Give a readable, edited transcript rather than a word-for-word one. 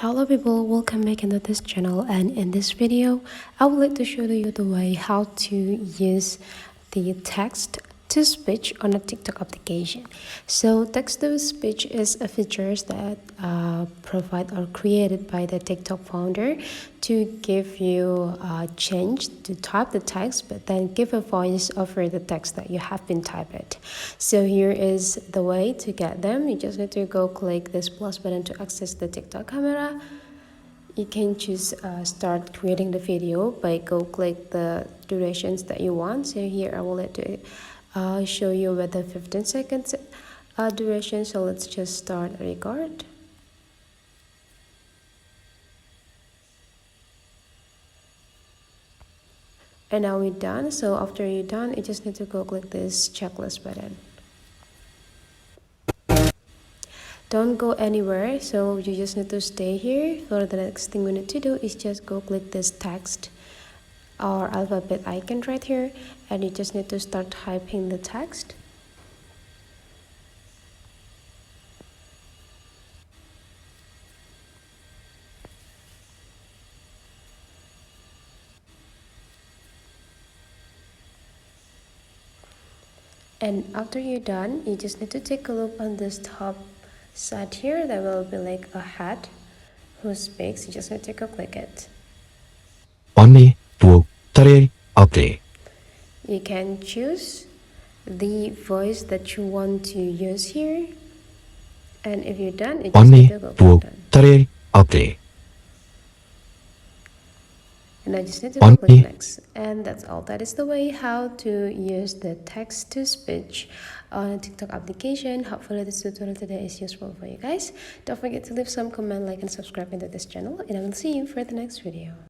Hello people, welcome back into this channel, and in this video I would like to show you the way how to use the text to speech on a TikTok application. So text to speech is a feature that provide or created by the TikTok founder to give you a change to type the text but then give a voice over the text that you have been typed. So here is the way to get them. You just need to go click this plus button to access the TikTok camera. You can choose start creating the video by go click the durations that you want. So here I will let to show you with the 15 seconds duration. So let's just start record. And now we're done. So after you're done, you just need to go click this checklist button. Don't go anywhere, so you just need to stay here. For the next thing we need to do is just go click this text or alphabet icon right here, and you just need to start typing the text. And after you're done, you just need to take a look on this top side here. There will be like a hat who speaks. You just need to take a click it. 언니, 또 다리 update. You can choose the voice that you want to use here. And if you're done, you just need 언니, to go 또 click done. 다리 update. And I just need to go click next. And that's all. That is the way how to use the text to speech on a TikTok application. Hopefully this tutorial today is useful for you guys. Don't forget to leave some comment, like, and subscribe into this channel, and I will see you for the next video.